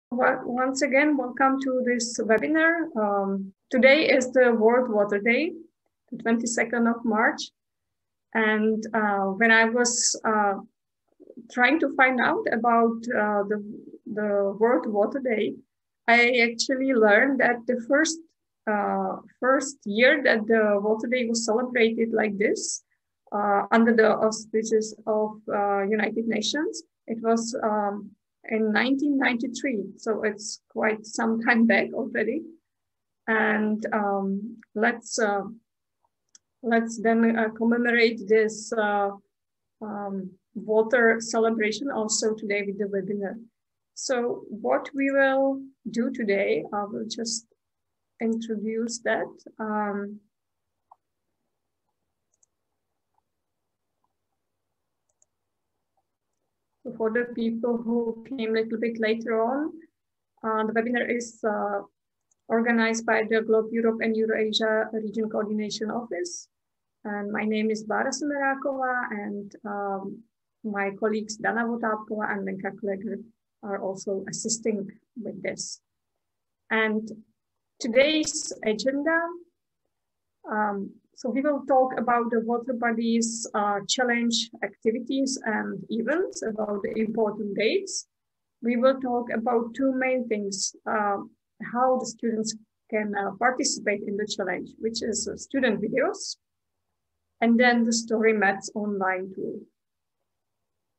Once again, welcome to this webinar. Today is the World Water Day, the 22nd of March. And when I was trying to find out about the World Water Day, I actually learned that the first year that the Water Day was celebrated like this, under the auspices of United Nations, it was in 1993, so it's quite some time back already. And let's then commemorate this water celebration also today with the webinar. So what we will do today, I will just introduce that. For the people who came a little bit later on, the webinar is organized by the Globe Europe and Eurasia Region Coordination Office. And my name is Bára Semeráková, and my colleagues Dana Votápková and Lenka Kleger are also assisting with this. And today's agenda, so we will talk about the water bodies, challenge activities and events, about the important dates. We will talk about two main things, how the students can participate in the challenge, which is student videos, and then the Storymaps online tool.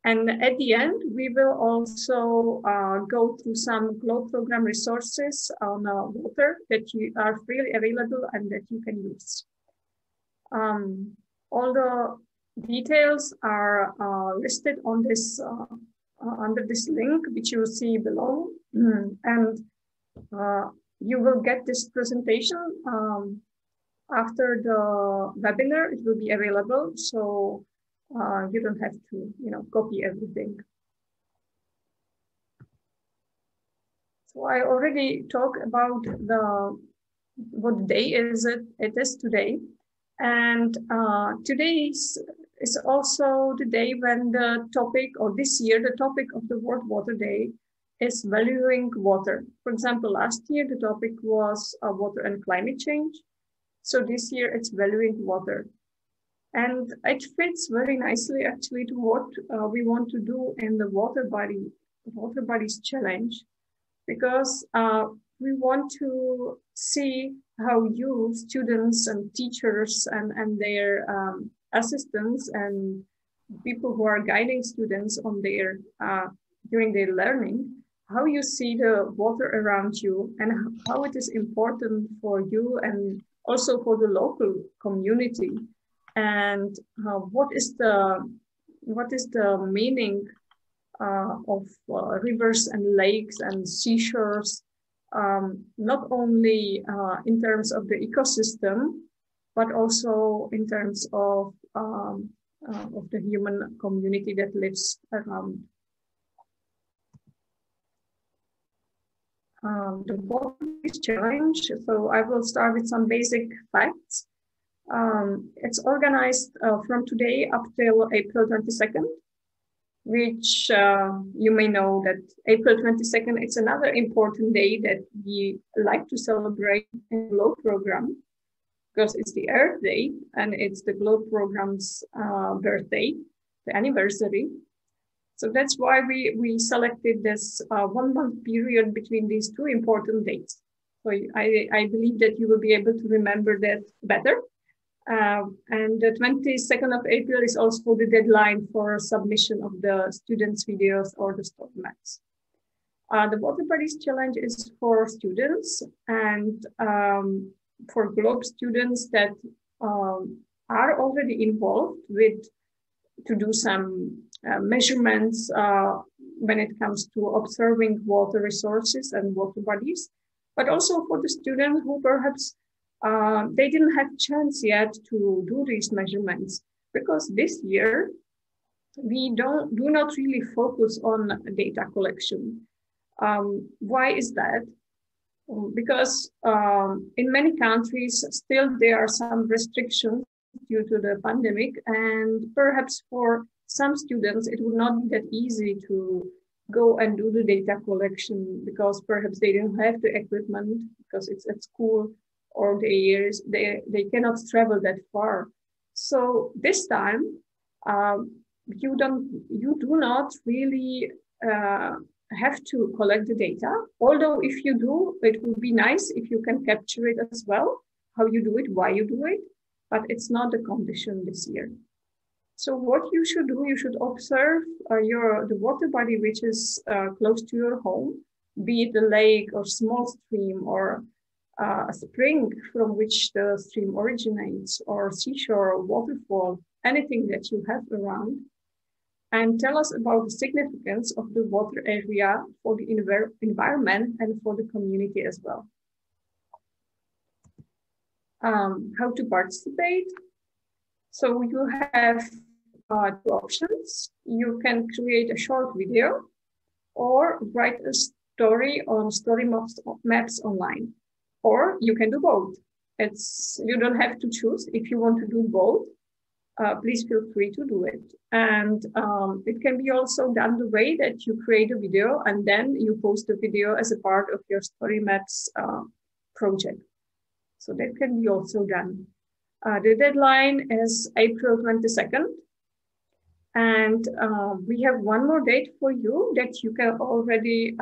And at the end, we will also go through some Globe program resources on water that are freely available and that you can use. All the details are listed on this under this link, which you see below, and you will get this presentation after the webinar. It will be available, so you don't have to, copy everything. So I already talked about what day is it? It is today. And today is also the day when the topic, or this year, the topic of the World Water Day is valuing water. For example, last year, the topic was water and climate change. So this year it's valuing water. And it fits very nicely actually to what we want to do in the Water Bodies Challenge, because we want to see how you, students and teachers and their assistants and people who are guiding students on their during their learning, how you see the water around you and how it is important for you and also for the local community, and what is the meaning of rivers and lakes and seashores, not only in terms of the ecosystem, but also in terms of the human community that lives around. The Water Bodies Challenge. So I will start with some basic facts. It's organized from today up till April 22nd. Which you may know that April 22nd, it's another important day that we like to celebrate in the Globe program, because it's the Earth Day and it's the Globe program's birthday, the anniversary. So that's why we selected this 1 month period between these two important dates. So I believe that you will be able to remember that better. And the 22nd of April is also the deadline for submission of the students' videos or the Storymaps. The Water Bodies Challenge is for students and for Globe students that are already involved to do some measurements when it comes to observing water resources and water bodies, but also for the students who perhaps they didn't have chance yet to do these measurements, because this year we do not really focus on data collection. Why is that? Because in many countries still there are some restrictions due to the pandemic, and perhaps for some students it would not be that easy to go and do the data collection because perhaps they don't have the equipment because it's at school, or they cannot travel that far. So this time, you do not really have to collect the data. Although if you do, it would be nice if you can capture it as well, how you do it, why you do it, but it's not the condition this year. So what you should do, you should observe the water body which is close to your home, be it a lake or small stream or a spring from which the stream originates, or seashore or waterfall, anything that you have around, and tell us about the significance of the water area for the environment and for the community as well. How to participate? So you have two options. You can create a short video or write a story on Storymaps online, or you can do both. You don't have to choose. If you want to do both, please feel free to do it. And it can be also done the way that you create a video and then you post the video as a part of your Storymaps project. So that can be also done. The deadline is April 22nd. And we have one more date for you that you can already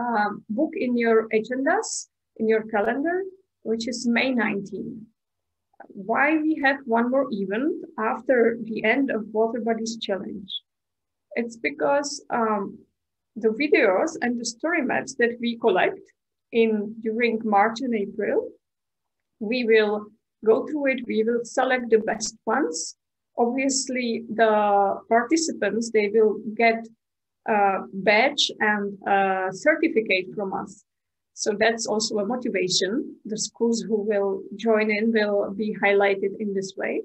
book in your agendas, in your calendar, which is May 19th. Why we have one more event after the end of Water Bodies Challenge? It's because the videos and the story maps that we collect during March and April, we will go through it, we will select the best ones. Obviously, the participants, they will get a badge and a certificate from us. So that's also a motivation. The schools who will join in will be highlighted in this way.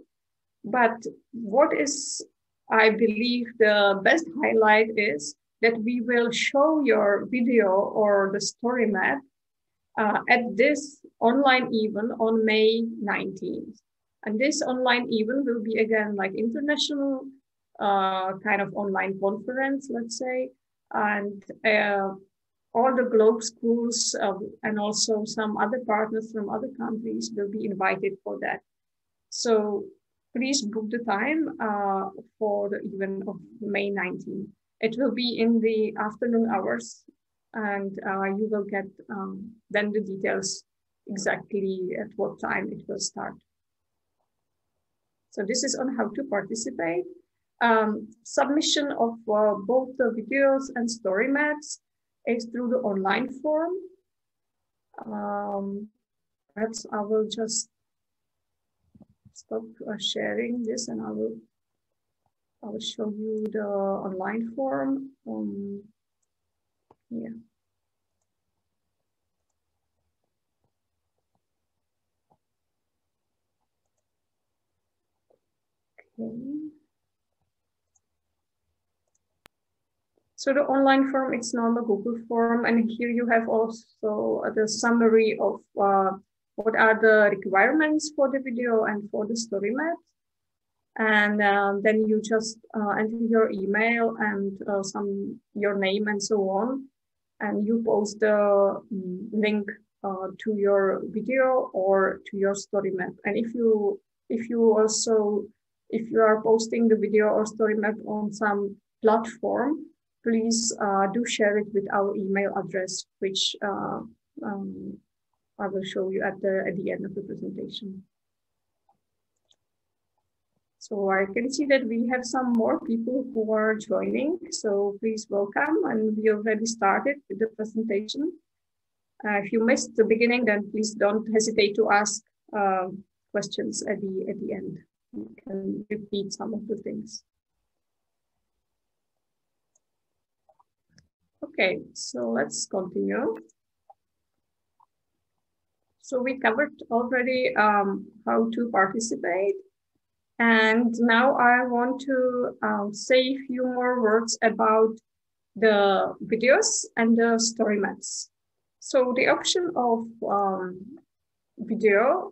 But what is, I believe, the best highlight is that we will show your video or the story map at this online event on May 19th. And this online event will be, again, like international kind of online conference, let's say. And all the globe schools and also some other partners from other countries will be invited for that. So please book the time for the event of May 19th. It will be in the afternoon hours, and you will get then the details exactly at what time it will start. So this is on how to participate. Submission of both the videos and story maps is through the online form. Perhaps I will just stop sharing this and I will show you the online form. Yeah. Okay. So the online form, it's normal Google form, and here you have also the summary of what are the requirements for the video and for the story map. And then you just enter your email and your name and so on, and you post the link to your video or to your story map. And if you are posting the video or story map on some platform, please do share it with our email address, which I will show you at the end of the presentation. So I can see that we have some more people who are joining. So please welcome, and we already started with the presentation. If you missed the beginning, then please don't hesitate to ask questions at the end. You can repeat some of the things. Okay, so let's continue. So we covered already how to participate. And now I want to say a few more words about the videos and the story maps. So the option of video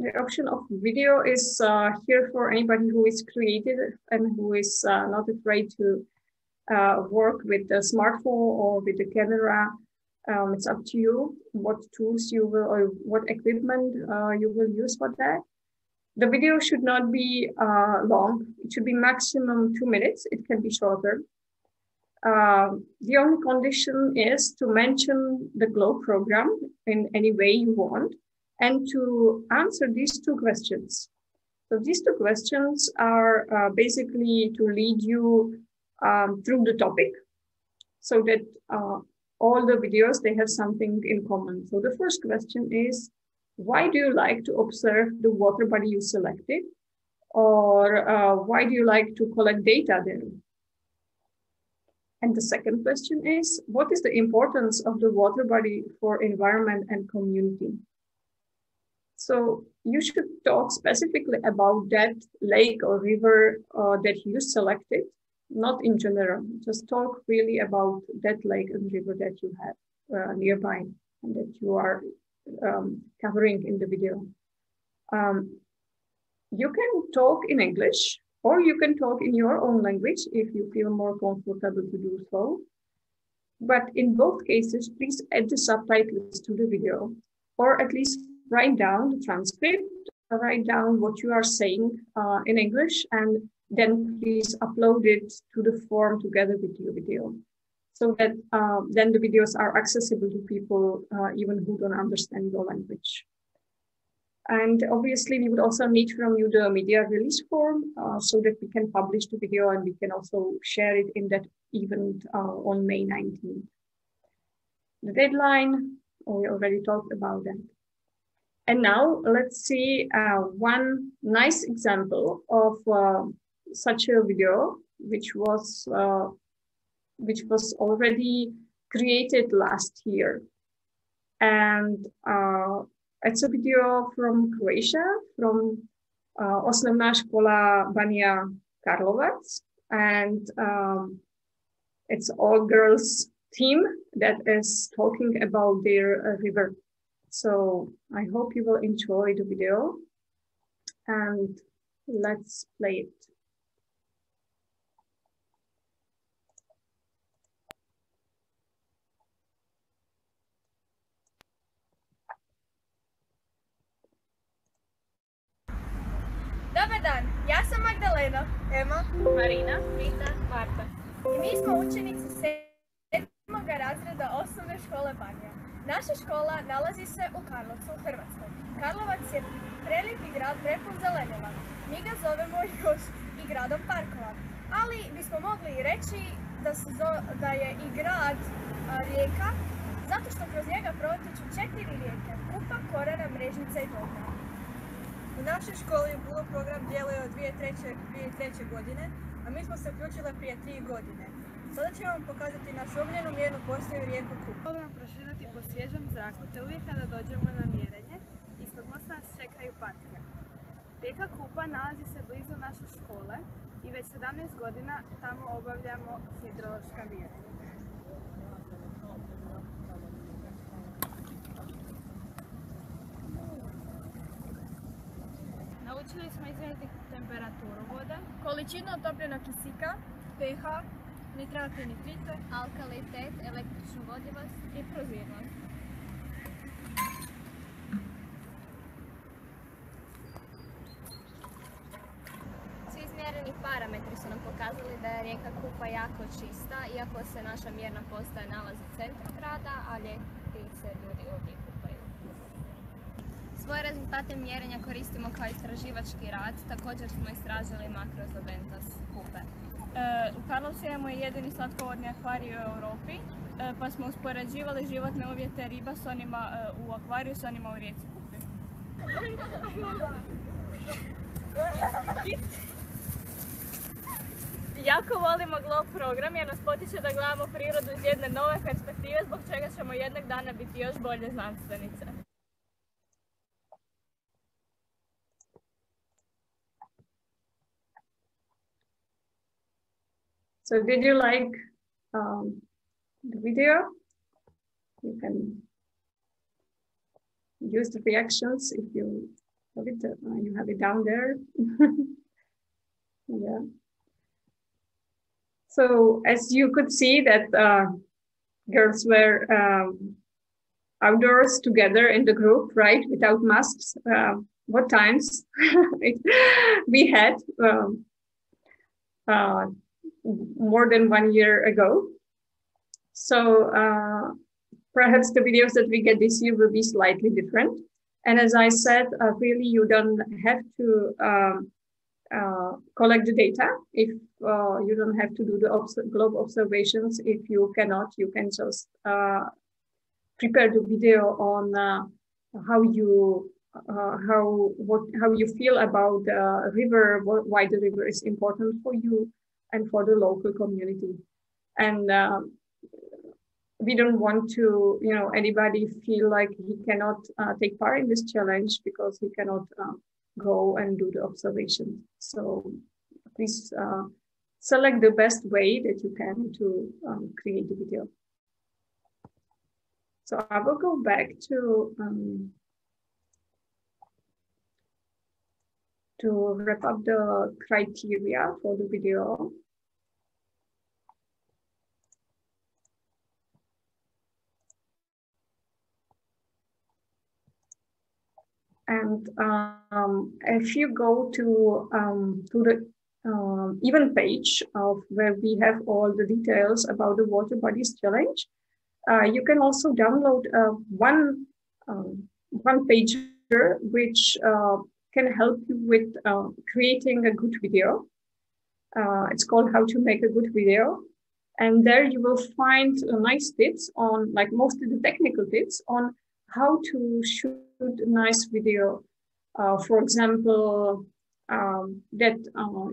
The option of video is here for anybody who is creative and who is not afraid to work with the smartphone or with the camera. It's up to you what tools you will or what equipment you will use for that. The video should not be long. It should be maximum 2 minutes. It can be shorter. The only condition is to mention the GLOW program in any way you want and to answer these 2 questions. So these 2 questions are basically to lead you through the topic so that all the videos, they have something in common. So the first question is, why do you like to observe the water body you selected? Or why do you like to collect data there? And the second question is, what is the importance of the water body for environment and community? So you should talk specifically about that lake or river that you selected, not in general. Just talk really about that lake and river that you have nearby and that you are covering in the video. You can talk in English, or you can talk in your own language if you feel more comfortable to do so. But in both cases, please add the subtitles to the video, or at least write down the transcript, write down what you are saying in English, and then please upload it to the form together with your video, so that then the videos are accessible to people even who don't understand your language. And obviously, we would also need from you the media release form so that we can publish the video and we can also share it in that event on May 19th. The deadline, we already talked about that. And now let's see one nice example of such a video, which was already created last year. And it's a video from Croatia, from Osnovna škola Banja Karlovac, and it's all girls team that is talking about their river. So I hope you will enjoy the video, and let's play it. Dobar dan, ja sam Magdalena, Ema, Marina, Rita, Marta. I mi smo učenici 7. razreda osnovne škole Banja. Naša škola nalazi se u Karlovcu, Hrvatskoj. Karlovac je prelijepi grad prepun zelenila. Mi ga zovemo još i gradom parkova. Ali bismo mogli reći da je i grad rijeka, zato što kroz njega protječu 4 rijeke, Kupa, Korana, Mrežnica i Dobra. U našoj školi bilo program djeluje od 2003. godine, a mi smo se uključili prije 3 godine. Sada ćemo vam pokazati našu omiljenu mjernu postaju rijeku Kupu. Volimo proširati po svježem zraku te uvijek kada dođemo na mjerenje, ispod mosta nas čekaju patke. Rijeka Kupa nalazi se blizu naše škole i već 17 godina tamo obavljamo hidrološka mjerenja. Naučili smo izmjeriti temperaturu vode, Količinu otopljenog kisika, pH, nitrate i nitrite, alkalitet, električnu vodljivost i prozirnost. Svi izmjereni parametri su nam pokazali da je rijeka Kupa jako čista, iako se naša mjerna postaja nalazi u centru grada, a ljeti se ljudi ovdje kupaju. Svoje rezultate mjerenja koristimo kao istraživački rad, također smo istražili makrozobentost Kupe. U Karlovcu imamo jedini slatkovodni akvarij u Europi, pa smo uspoređivali životne uvjete riba s onima u akvariju s onima u rijeci Kupi. Jako volimo GLOW program jer nas potiče da gledamo prirodu iz jedne nove perspektive, zbog čega ćemo jednog dana biti još bolje znanstvenice. So did you like the video? You can use the reactions if you You have it down there. Yeah. So as you could see that girls were outdoors together in the group, right, without masks. What times we had more than 1 year ago. So perhaps the videos that we get this year will be slightly different. And as I said, really, you don't have to collect the data if you don't have to do the globe observations. If you cannot, you can just prepare the video on how you feel about the river, why the river is important for you and for the local community. And we don't want to, anybody feel like he cannot take part in this challenge because he cannot go and do the observation. So please select the best way that you can to create the video. So I will go back to wrap up the criteria for the video. And if you go to the event page of where we have all the details about the Water Bodies Challenge, you can also download one pager which can help you with creating a good video. It's called How to Make a Good Video. And there you will find nice tips on, like mostly the technical tips on how to shoot a nice video. For example, that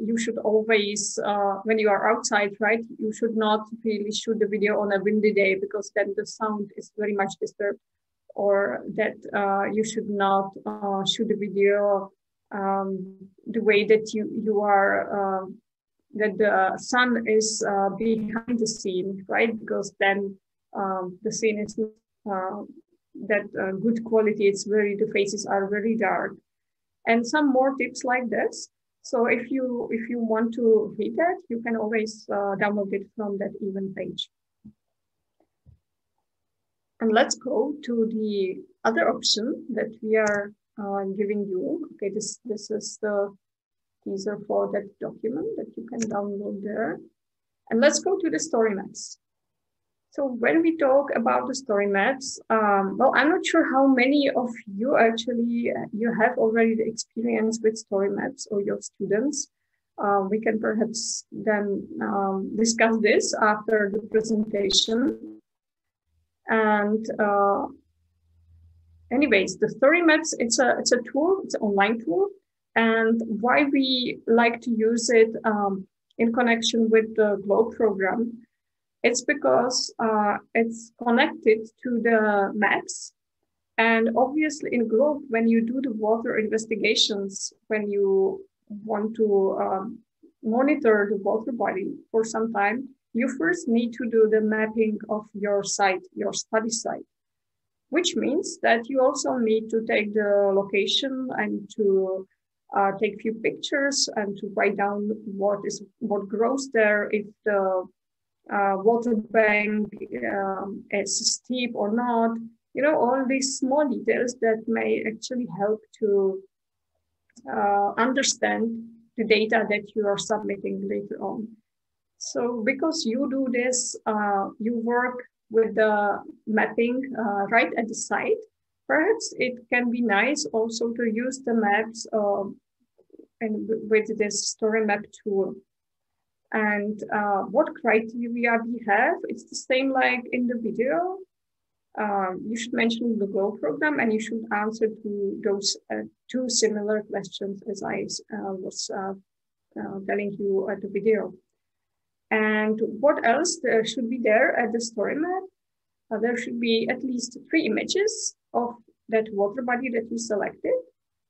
you should always, when you are outside, right, you should not really shoot the video on a windy day because then the sound is very much disturbed. Or that you should not shoot the video the way that you are, that the sun is behind the scene, right? Because then the scene is that good quality. It's the faces are very dark, and some more tips like this. So if you want to read that, you can always download it from that event page. And let's go to the other option that we are giving you. Okay, this is the teaser for that document that you can download there. And let's go to the Storymaps. So when we talk about the Storymaps, well, I'm not sure how many of you actually you have already the experience with Storymaps or your students. We can perhaps then discuss this after the presentation. And anyways, the Storymaps, it's a tool, it's an online tool. And why we like to use it in connection with the GLOBE program, it's because it's connected to the maps. And obviously in GLOBE, when you do the water investigations, when you want to monitor the water body for some time, you first need to do the mapping of your site, your study site, which means that you also need to take the location and to take a few pictures and to write down what grows there, if the water bank is steep or not, all these small details that may actually help to understand the data that you are submitting later on. So because you do this, you work with the mapping right at the site, perhaps it can be nice also to use the maps and with this Storymap tool. And what criteria we have, it's the same like in the video. You should mention the GLOBE program and you should answer to those two similar questions as I was telling you at the video. And what else should be there at the Storymap? There should be at least 3 images of that water body that you selected.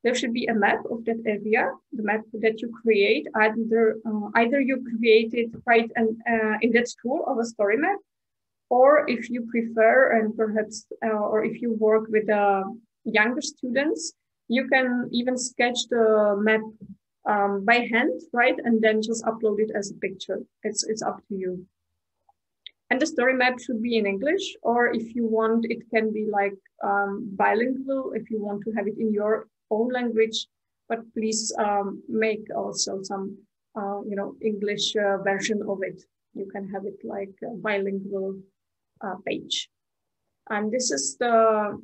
There should be a map of that area, the map that you create. Either you create it right in that tool of a Storymap, or if you prefer, and perhaps, or if you work with younger students, You can even sketch the map by hand, right? And then just upload it as a picture. It's up to you. And the story map should be in English, or if you want, it can be like bilingual if you want to have it in your own language. But please make also some, English version of it. You can have it like a bilingual page. And this is the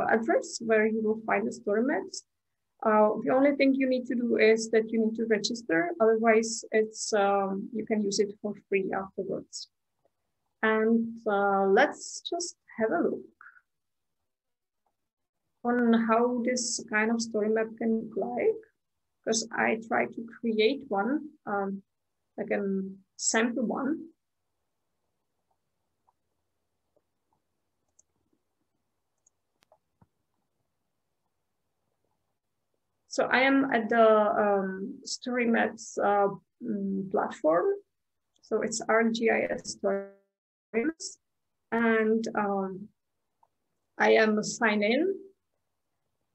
address where you will find the story maps. The only thing you need to do is that you need to register. Otherwise, it's you can use it for free afterwards. And let's just have a look on how this kind of story map can look like. Because I try to create one, like a sample one. So I am at the Storymaps platform. So it's ArcGIS Storymaps. And I am signed in.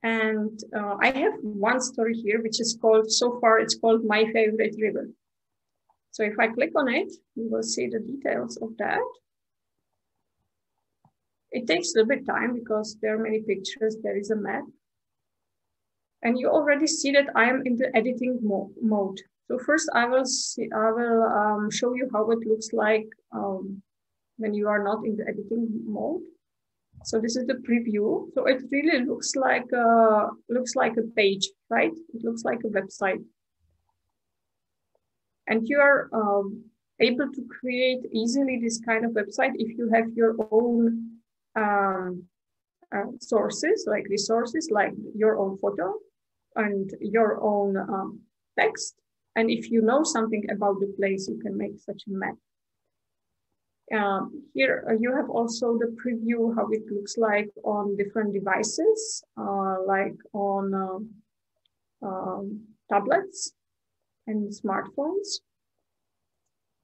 And I have one story here, which is called, so far it's called My Favorite River. So if I click on it, you will see the details of that. It takes a little bit of time because there are many pictures, there is a map. And you already see that I am in the editing mode. So first I will show you how it looks like when you are not in the editing mode. So this is the preview. So it really looks like a page, right? It looks like a website. And you are able to create easily this kind of website if you have your own sources, like resources, like your own photo and your own text. And if you know something about the place, you can make such a map. Here you have also the preview, how it looks like on different devices, like on tablets and smartphones.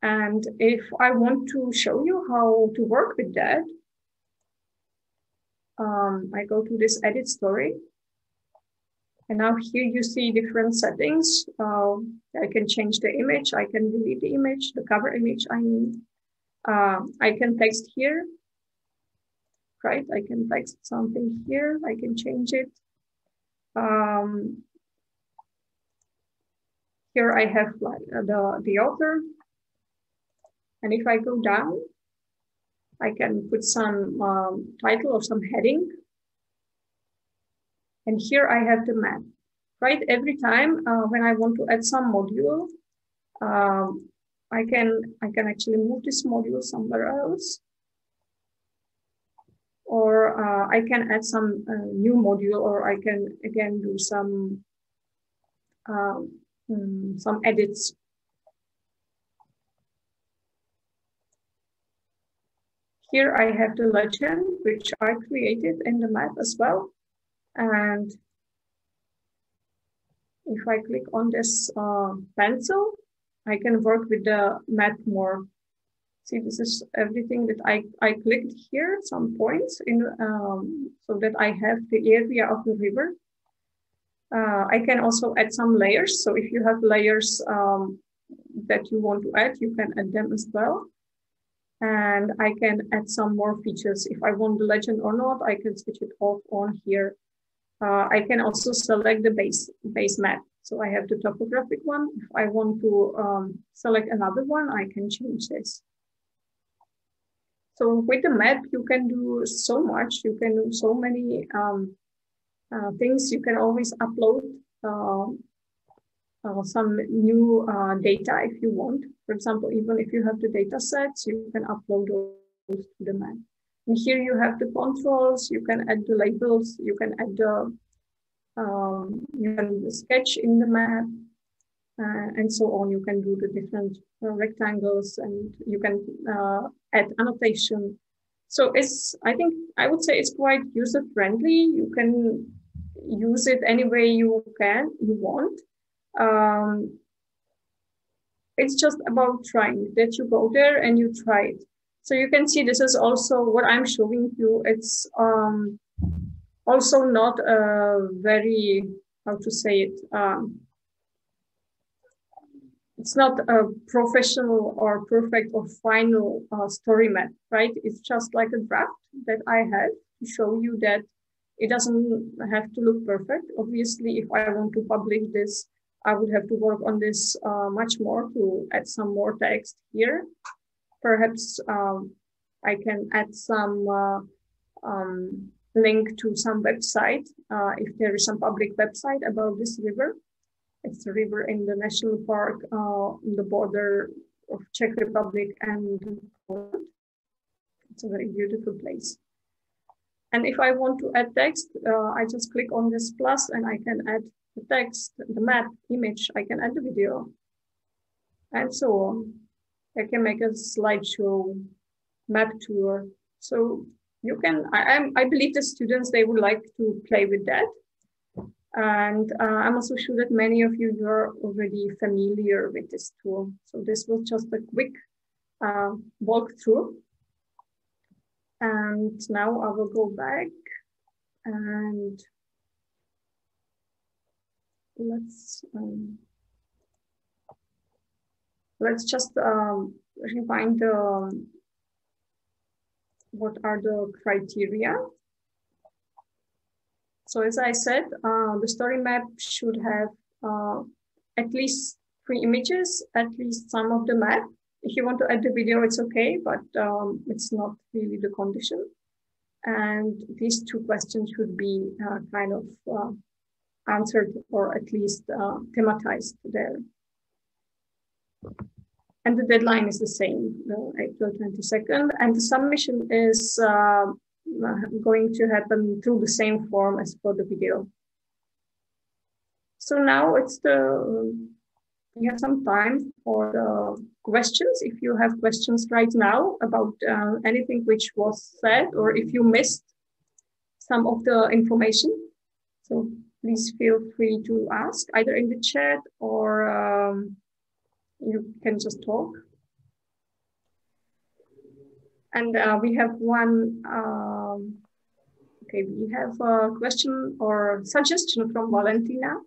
And if I want to show you how to work with that, I go to this edit story. And now here you see different settings. I can change the image, I can delete the image, the cover image I need. I can text here, right? I can text something here, I can change it. Here I have like the author. And if I go down, I can put some title or some heading. And here I have the map, right? Every time when I want to add some module, I can actually move this module somewhere else. Or I can add some new module, or I can again do some edits. Here I have the legend, which I created in the map as well. And if I click on this pencil, I can work with the map more. See, this is everything that I clicked here, some points in so that I have the area of the river. I can also add some layers. So if you have layers that you want to add, you can add them as well. And I can add some more features. If I want the legend or not, I can switch it off on here. I can also select the base map. So I have the topographic one. If I want to select another one, I can change this. So with the map, you can do so much. You can do so many things. You can always upload some new data if you want. For example, even if you have the data sets, you can upload those to the map. And here you have the controls, you can add the labels, you can add the sketch in the map, and so on. You can do the different rectangles, and you can add annotation. So I would say it's quite user-friendly. You can use it any way you want. It's just about trying, that you go there and you try it. So you can see this is also what I'm showing you. It's also not a very, how to say it, it's not a professional or perfect or final story map, right? It's just like a draft that I have to show you that it doesn't have to look perfect. Obviously, if I want to publish this, I would have to work on this much more to add some more text here. Perhaps I can add some link to some website if there is some public website about this river. It's a river in the national park on the border of Czech Republic and Poland. It's a very beautiful place. And if I want to add text, I just click on this plus and I can add the text, the map, image, I can add the video, and so on. I can make a slideshow, map tour. So you can, I believe the students, they would like to play with that. And I'm also sure that many of you are already familiar with this tool. So this was just a quick walkthrough. And now I will go back and let's just remind what are the criteria. So as I said, the story map should have at least 3 images, at least some of the map. If you want to add the video, it's okay, but it's not really the condition. And these 2 questions should be kind of answered or at least thematized there. And the deadline is the same, April 22nd, and the submission is going to happen through the same form as for the video. So now it's we have some time for the questions. If you have questions right now about anything which was said, or if you missed some of the information, so please feel free to ask either in the chat or you can just talk. And we have one, okay, we have a question or suggestion from Valentina.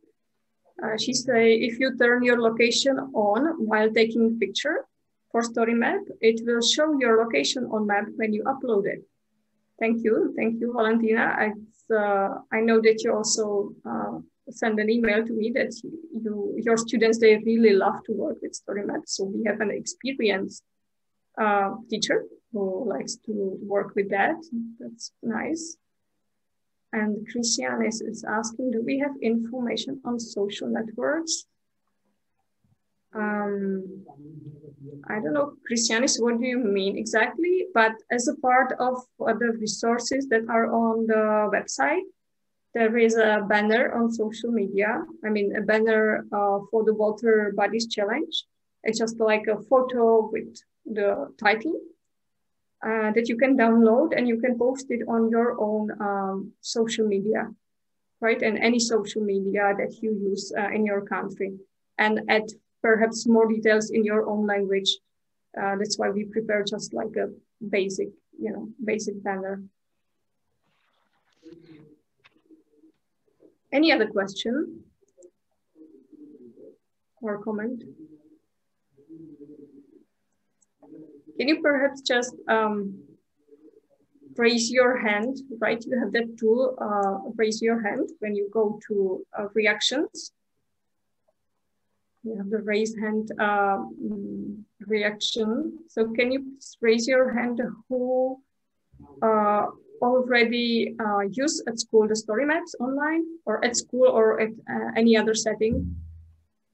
She say, if you turn your location on while taking a picture for story map, it will show your location on map when you upload it. Thank you, Valentina. I know that you also send an email to me that your students, they really love to work with story maps. So we have an experienced teacher who likes to work with that. That's nice. And Christian is asking, do we have information on social networks? I don't know, Christianis, what do you mean exactly? But as a part of the resources that are on the website, there is a banner on social media. I mean, a banner for the Water Bodies Challenge. It's just like a photo with the title that you can download and you can post it on your own social media, right? And any social media that you use in your country, and add perhaps more details in your own language. That's why we prepare just like a basic, basic banner. Any other question or comment? Can you perhaps just raise your hand, right? You have that tool, raise your hand when you go to reactions. You have the raise hand reaction. So can you raise your hand who already use at school the story maps online, or at school, or at any other setting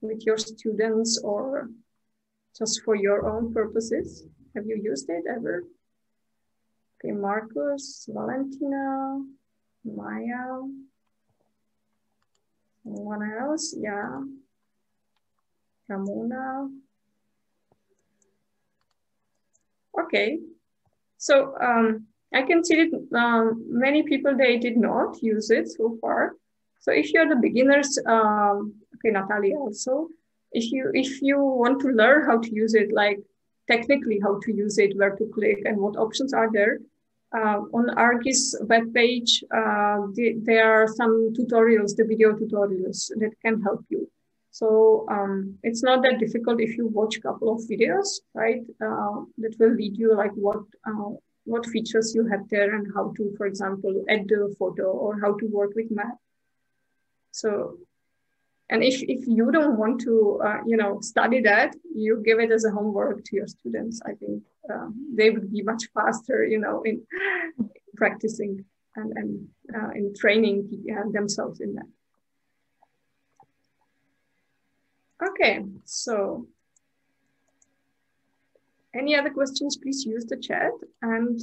with your students, or just for your own purposes? Have you used it ever? Okay, Marcus, Valentina, Maya, anyone else? Yeah. Ramona. Okay, so I can see that many people, they did not use it so far. So if you're the beginners, okay, Natalia also, if you want to learn how to use it, like technically how to use it, where to click and what options are there, On Argy's webpage, there are some tutorials, the video tutorials that can help you. So it's not that difficult if you watch a couple of videos, right? That will lead you like what features you have there and how to, for example, add the photo or how to work with map. So, and if you don't want to, study that, you give it as a homework to your students. I think they would be much faster, in practicing and in training themselves in that. Okay, so any other questions, please use the chat. And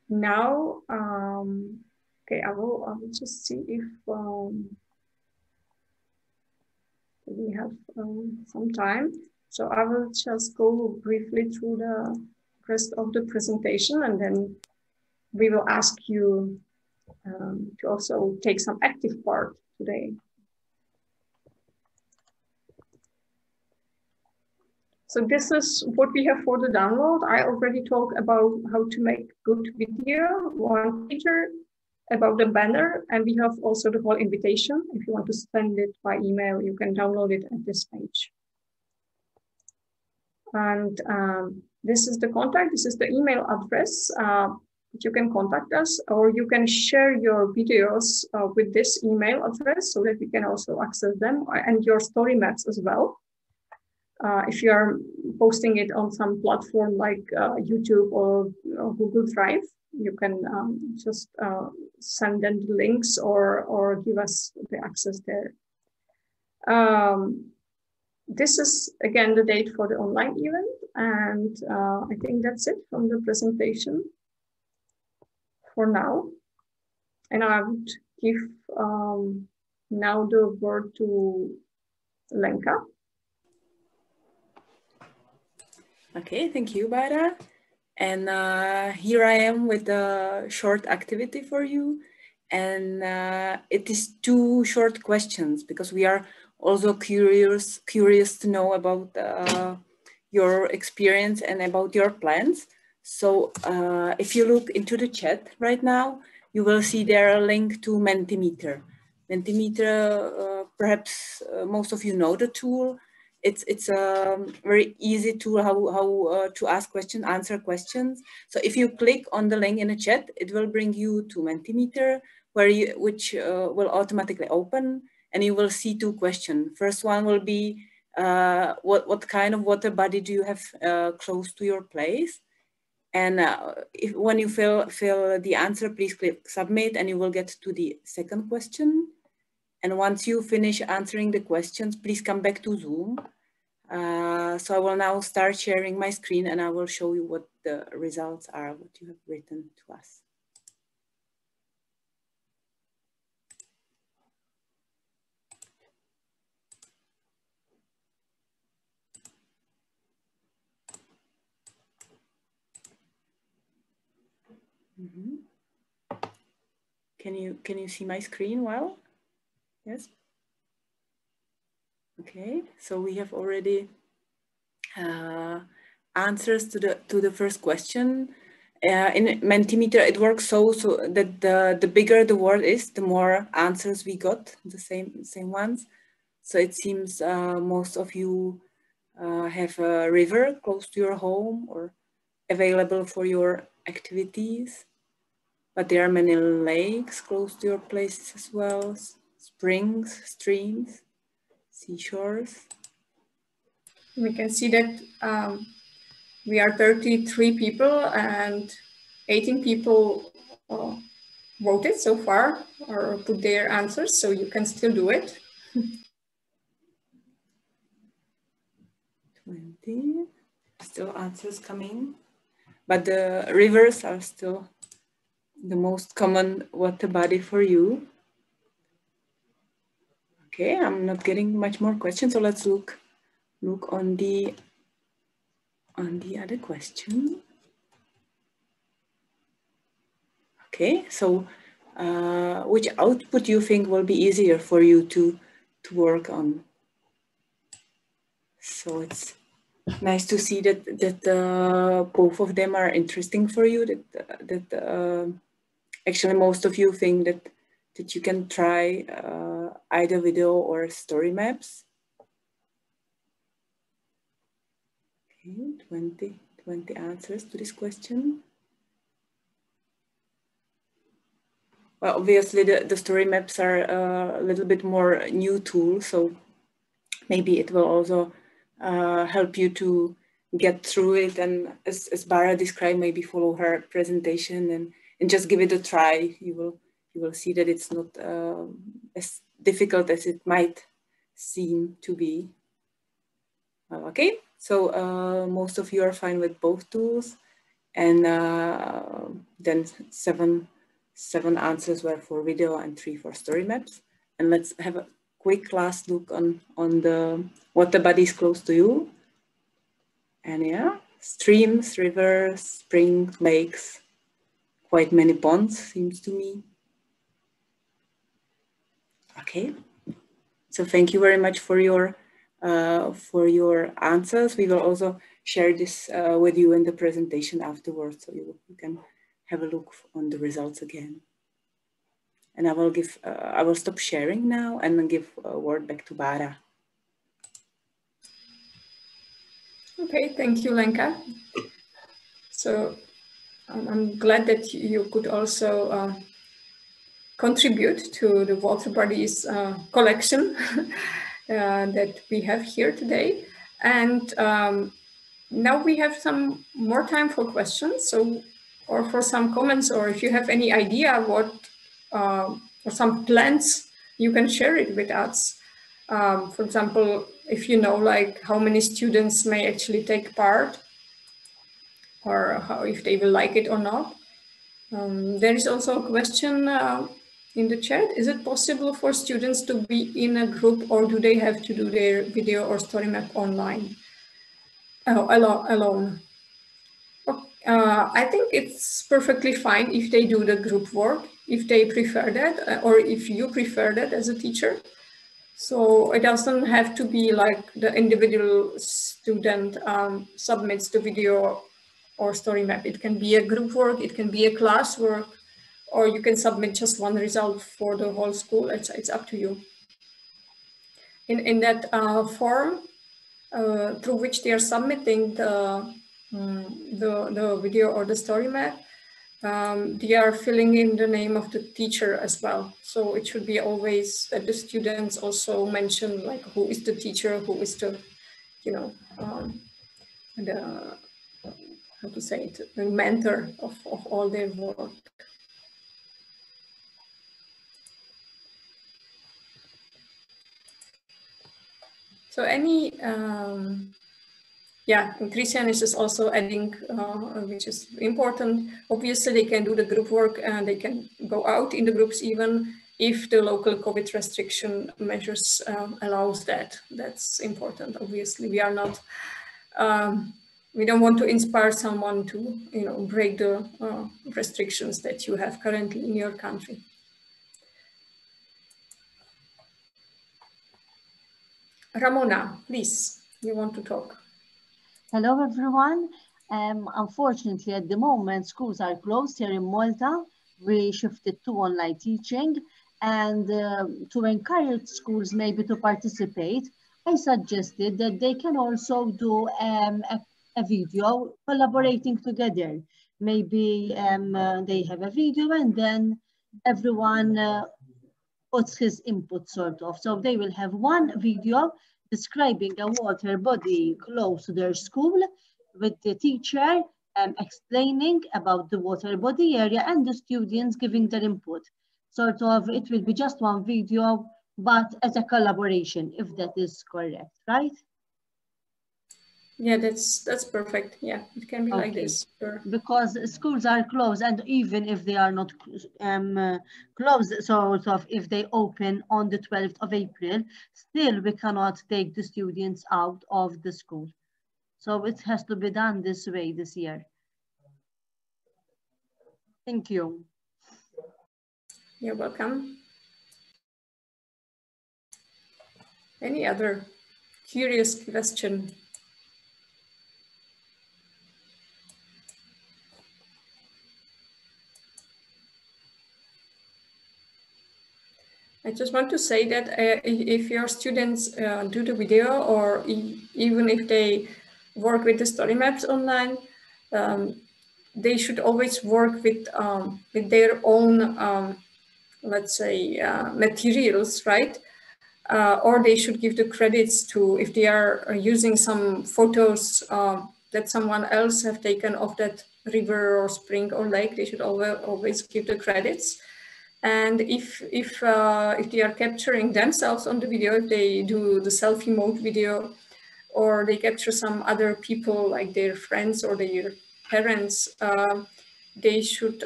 now, okay, I will just see if we have some time. So I will just go briefly through the rest of the presentation, and then we will ask you to also take some active part today. So this is what we have for the download. I already talked about how to make good video, one feature, about the banner, and we have also the whole invitation. If you want to send it by email, you can download it at this page. And this is the contact, this is the email address. You can contact us, or you can share your videos with this email address so that we can also access them, and your story maps as well. If you are posting it on some platform like YouTube or Google Drive, you can just send them the links or give us the access there. This is again the date for the online event, and I think that's it from the presentation for now. And I would give now the word to Lenka. Okay, thank you, Bara. And here I am with a short activity for you. And it is 2 short questions because we are also curious to know about your experience and about your plans. So if you look into the chat right now, you will see there a link to Multimeter. Multimeter, perhaps most of you know the tool. It's a very easy tool how to ask questions, answer questions. So if you click on the link in the chat, it will bring you to Multimeter, which will automatically open, and you will see 2 questions. First one will be, what kind of water body do you have close to your place? And when you fill the answer, please click submit, and you will get to the second question. And once you finish answering the questions, please come back to Zoom. So I will now start sharing my screen, and I will show you what the results are, what you have written to us. Can you see my screen well? Yes. Okay, so we have already answers to the first question. In Mentimeter, it works so that the bigger the word is, the more answers we got, the same ones. So it seems most of you have a river close to your home or available for your activities. But there are many lakes close to your places as well, springs, streams, seashores. We can see that we are 33 people and 18 people voted so far or put their answers, so you can still do it. 20, still answers coming, but the rivers are still the most common water body for you. Okay, I'm not getting much more questions, so let's look on the other question. Okay, so which output do you think will be easier for you to work on? So it's Nice to see that both of them are interesting for you. That actually most of you think that you can try either video or Storymaps. Okay, 20 answers to this question. Well, obviously the Storymaps are a little bit more new tool, so maybe it will also help you to get through it, and as Bara described, maybe follow her presentation and just give it a try. You will see that it's not as difficult as it might seem to be. Okay, so most of you are fine with both tools, and then seven answers were for video and 3 for Storymaps. And let's have a quick last look on the water bodies close to you. And yeah, streams, rivers, springs, lakes, quite many ponds, seems to me. Okay, so thank you very much for your answers. We will also share this with you in the presentation afterwards, so you can have a look on the results again. And I will stop sharing now and then give a word back to Bara. Okay, thank you, Lenka. So I'm glad that you could also contribute to the water bodies collection that we have here today. And now we have some more time for questions, or for some comments, or if you have any idea what, or some plans, you can share it with us. For example, if you know like how many students may actually take part, or if they will like it or not. There is also a question in the chat. Is it possible for students to be in a group, or do they have to do their video or Storymap online? Alone. I think it's perfectly fine if they do the group work, if they prefer that, or if you prefer that as a teacher. So it doesn't have to be like the individual student submits the video or Storymap. It can be a group work, it can be a class work, or you can submit just one result for the whole school. It's up to you. In that form through which they are submitting the video or the Storymap, they are filling in the name of the teacher as well. So it should be always that the students also mention like who is the teacher, who is the, you know, the, how to say it, the mentor of all their work. So any, yeah, and Christian is just also adding, which is important. Obviously, they can do the group work and they can go out in the groups even if the local COVID restriction measures allows that. That's important. Obviously, we are not, we don't want to inspire someone to, you know, break the restrictions that you have currently in your country. Ramona, please, you want to talk? Hello, everyone. Unfortunately, at the moment, schools are closed here in Malta. We shifted to online teaching, and to encourage schools maybe to participate, I suggested that they can also do a video collaborating together. Maybe they have a video and then everyone puts his input sort of. So they will have one video describing a water body close to their school with the teacher explaining about the water body area and the students giving their input. Sort of, it will be just one video, but as a collaboration, if that is correct, right? Yeah, that's perfect. Yeah, it can be like this. Sure. Because schools are closed, and even if they are not closed, sort of, if they open on the 12th of April, still we cannot take the students out of the school. So it has to be done this way this year. Thank you. You're welcome. Any other curious question? I just want to say that if your students do the video, or even if they work with the Storymaps online, they should always work with their own, let's say, materials, right? Or they should give the credits to, if they are using some photos that someone else have taken of that river or spring or lake, they should always give the credits. And if they are capturing themselves on the video, if they do the selfie mode video, or they capture some other people like their friends or their parents, they should,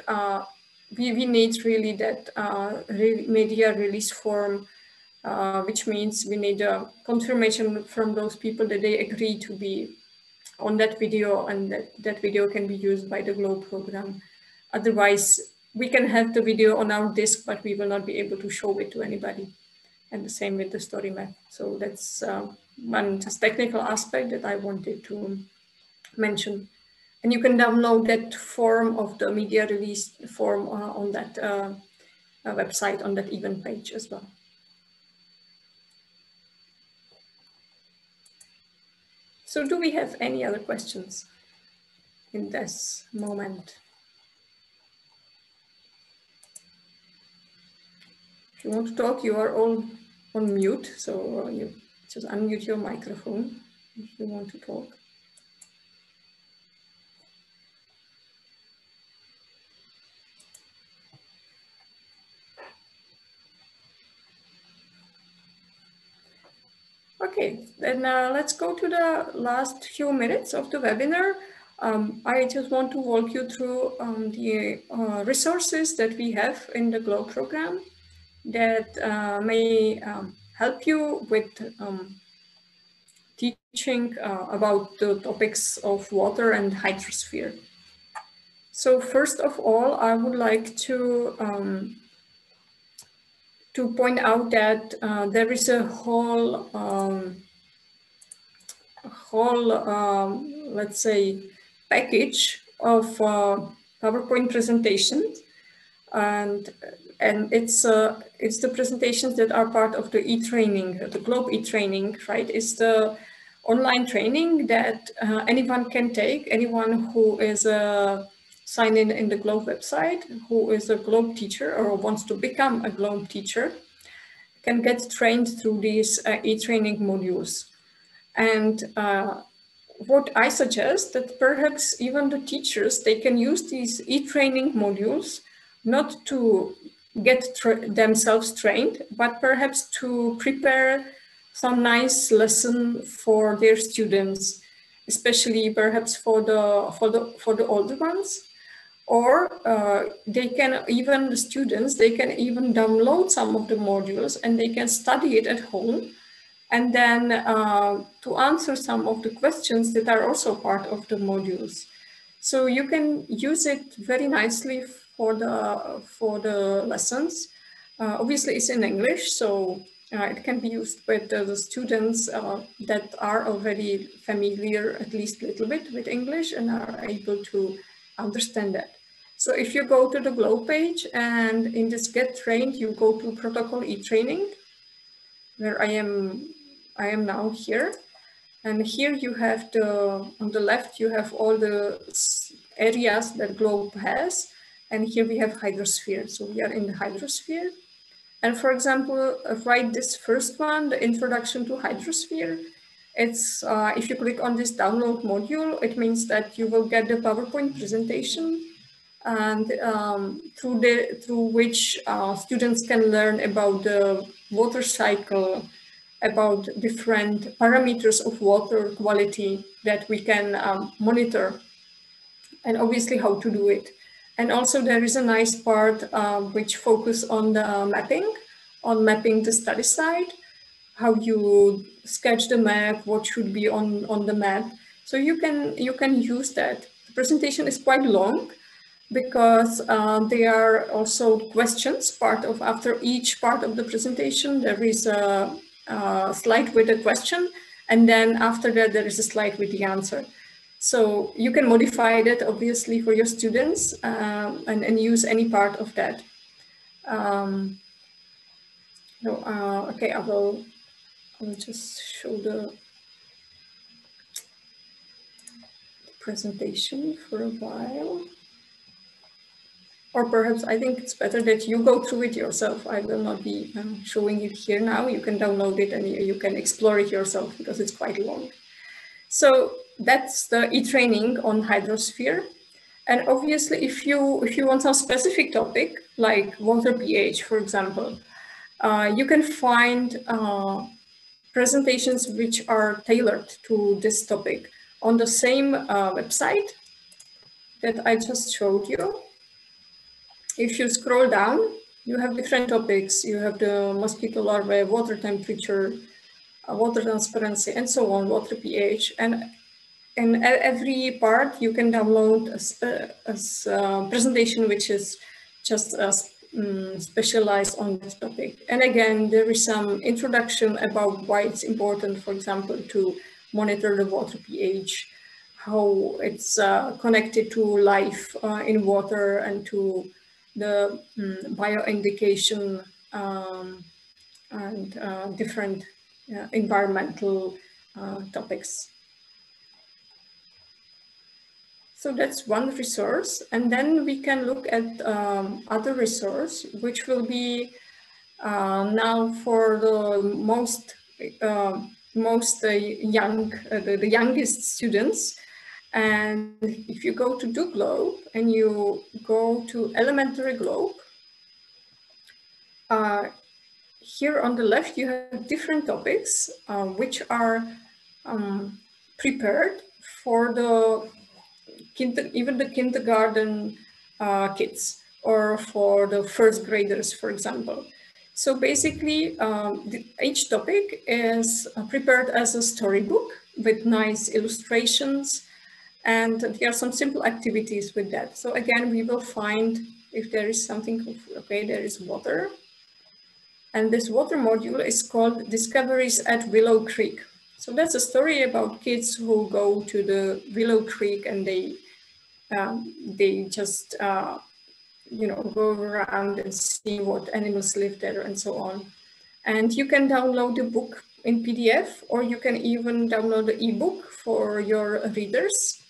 we need really that media release form, which means we need a confirmation from those people that they agree to be on that video, and that video can be used by the GLOBE program. Otherwise, we can have the video on our disk, but we will not be able to show it to anybody. And the same with the story map. So that's one just technical aspect that I wanted to mention. And you can download that form of the media release form on that website, on that event page as well. So do we have any other questions in this moment? If you want to talk, you are all on mute, so you just unmute your microphone if you want to talk. Okay, then let's go to the last few minutes of the webinar. I just want to walk you through the resources that we have in the GLOBE program that may help you with teaching about the topics of water and hydrosphere. So first of all, I would like to point out that there is a whole, let's say, package of PowerPoint presentations, and it's the presentations that are part of the e-training, the GLOBE e-training, right? It's the online training that anyone can take, anyone who is sign in the GLOBE website, who is a GLOBE teacher or wants to become a GLOBE teacher, can get trained through these e-training modules. And what I suggest that perhaps even the teachers, they can use these e-training modules not to get themselves trained, but perhaps to prepare some nice lesson for their students, especially perhaps for the older ones. Or they can even, the students, they can even download some of the modules and they can study it at home. And then to answer some of the questions that are also part of the modules. So you can use it very nicely for the lessons. Obviously it's in English, so it can be used with the students that are already familiar at least a little bit with English and are able to understand that. So if you go to the GLOBE page and in this Get Trained, you go to Protocol e-training, where I am now here. And here you have on the left, you have all the areas that GLOBE has. And here we have hydrosphere. So we are in the hydrosphere. And for example, right, this first one, the introduction to hydrosphere, it's, if you click on this download module, it means that you will get the PowerPoint presentation and through which students can learn about the water cycle, about different parameters of water quality that we can monitor, and obviously how to do it. And also there is a nice part which focus on the mapping the study site, how you sketch the map, what should be on the map. So you can use that. The presentation is quite long because there are also questions after each part of the presentation. There is a slide with a question, and then after that there is a slide with the answer. So you can modify that obviously for your students and use any part of that. No, okay, I will just show the presentation for a while. Or perhaps I think it's better that you go through it yourself. I will not be showing it here now. You can download it and you can explore it yourself because it's quite long. So that's the e-training on hydrosphere. And obviously, if you want some specific topic, like water pH, for example, you can find presentations which are tailored to this topic on the same website that I just showed you. If you scroll down, you have different topics. You have the mosquito larvae, water temperature, water transparency, and so on, water pH. And in every part, you can download a presentation which is just specialized on this topic. And again, there is some introduction about why it's important, for example, to monitor the water pH, how it's connected to life in water and to the bioindication and different environmental topics. So that's one resource, and then we can look at other resource, which will be now for the the youngest students. And if you go to Do Globe and you go to Elementary Globe, here on the left you have different topics which are prepared for the even the kindergarten kids or for the first graders, for example. So basically, each topic is prepared as a storybook with nice illustrations, and there are some simple activities with that. So again, we will find if there is something, okay, there is water. And this water module is called Discoveries at Willow Creek. So that's a story about kids who go to the Willow Creek and they just, you know, go around and see what animals live there and so on. And you can download the book in PDF, or you can even download the ebook for your readers.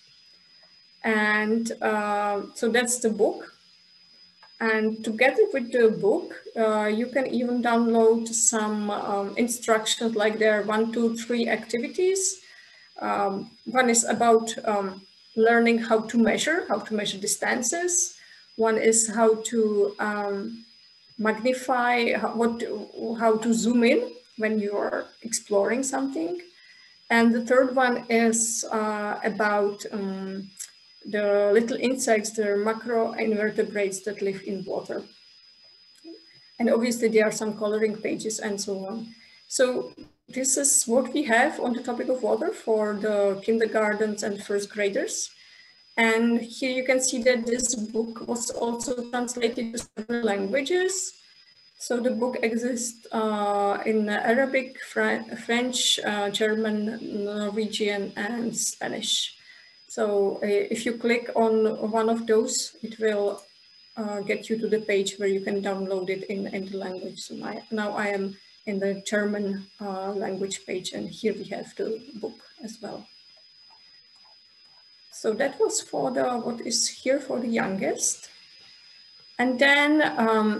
And so that's the book. And together with the book, you can even download some instructions, like there are 1, 2, 3 activities. One is about learning how to measure distances. One is how to magnify, how to zoom in when you are exploring something. And the third one is about the little insects, the macroinvertebrates that live in water. And obviously there are some coloring pages and so on. So this is what we have on the topic of water for the kindergartens and first graders. And here you can see that this book was also translated to several languages. So the book exists in Arabic, French, German, Norwegian, and Spanish. So if you click on one of those, it will get you to the page where you can download it in the language. So now I am in the German language page, and here we have the book as well. So that was for what is here for the youngest. And then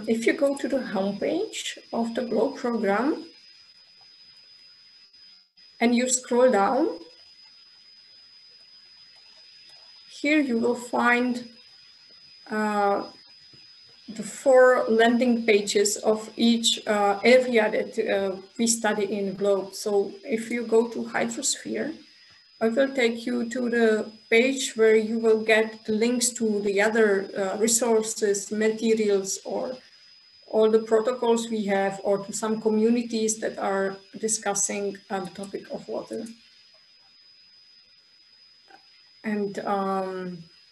if you go to the homepage of the Globe program and you scroll down, here you will find the 4 landing pages of each area that we study in Globe. So if you go to Hydrosphere, I will take you to the page where you will get the links to the other resources, materials, or all the protocols we have, or to some communities that are discussing the topic of water. And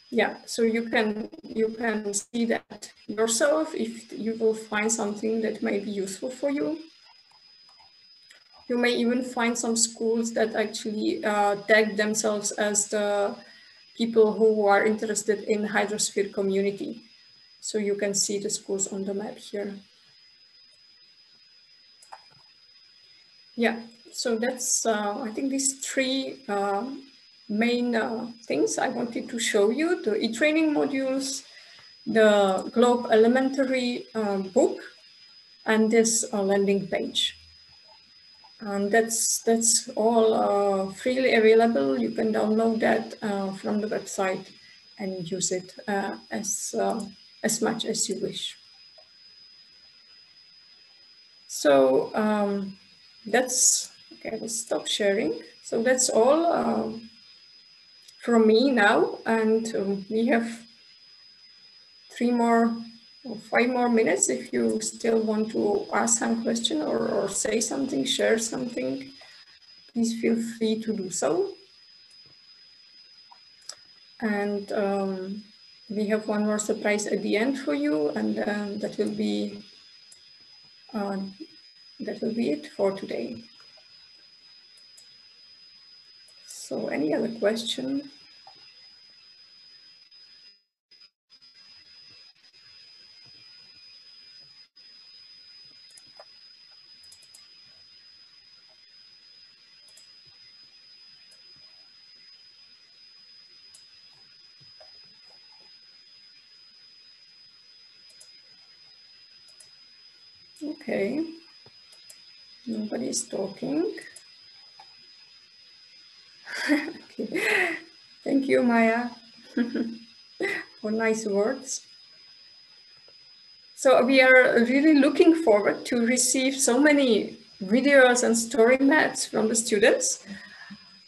yeah, so you can see that yourself if you will find something that may be useful for you. You may even find some schools that actually tag themselves as the people who are interested in Hydrosphere community. So you can see the schools on the map here. Yeah, so that's, I think these three main things I wanted to show you: the e-training modules, the Globe Elementary book, and this landing page. And that's all freely available. You can download that from the website and use it as much as you wish. So that's okay. We'll stop sharing. So that's all from me now, and we have 3 more or 5 more minutes if you still want to ask some question or say something, share something. Please feel free to do so. And we have one more surprise at the end for you, and that will be it for today. So, any other question? Okay, nobody is talking. Okay. Thank you, Maya, for nice words. So we are really looking forward to receive so many videos and story maps from the students,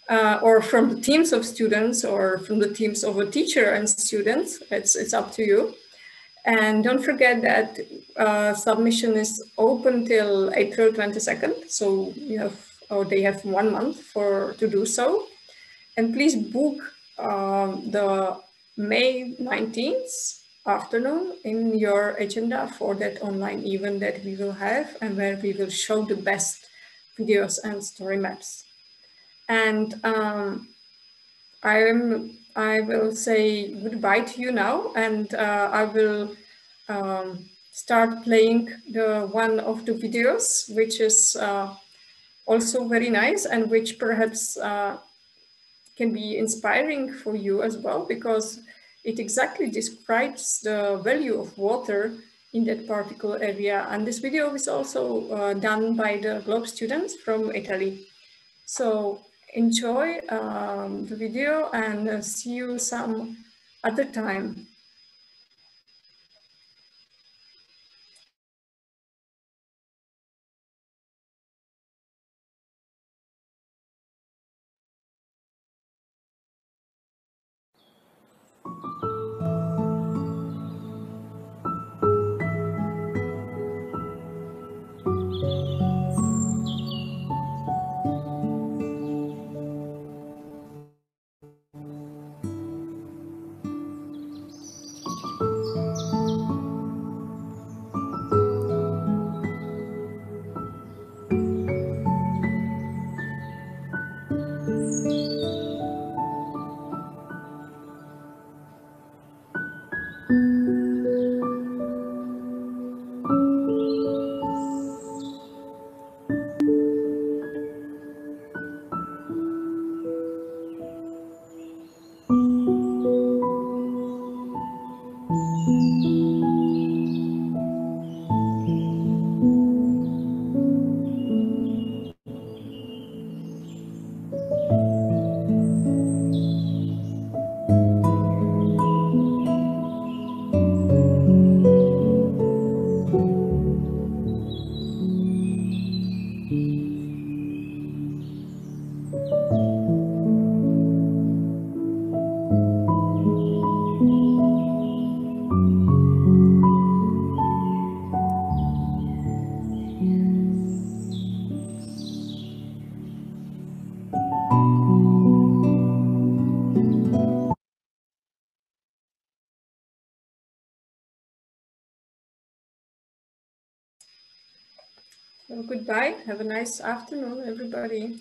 or from the teams of students, or from the teams of a teacher and students. It's up to you. And don't forget that submission is open till April 22nd. So you have, or they have 1 month to do so. And please book the May 19th afternoon in your agenda for that online event that we will have, and where we will show the best videos and story maps. And I will say goodbye to you now, and I will start playing one of the videos, which is also very nice, and which perhaps can be inspiring for you as well, because it exactly describes the value of water in that particular area. And this video is also done by the Globe students from Italy. So enjoy the video, and see you some other time. So goodbye. Have a nice afternoon, everybody.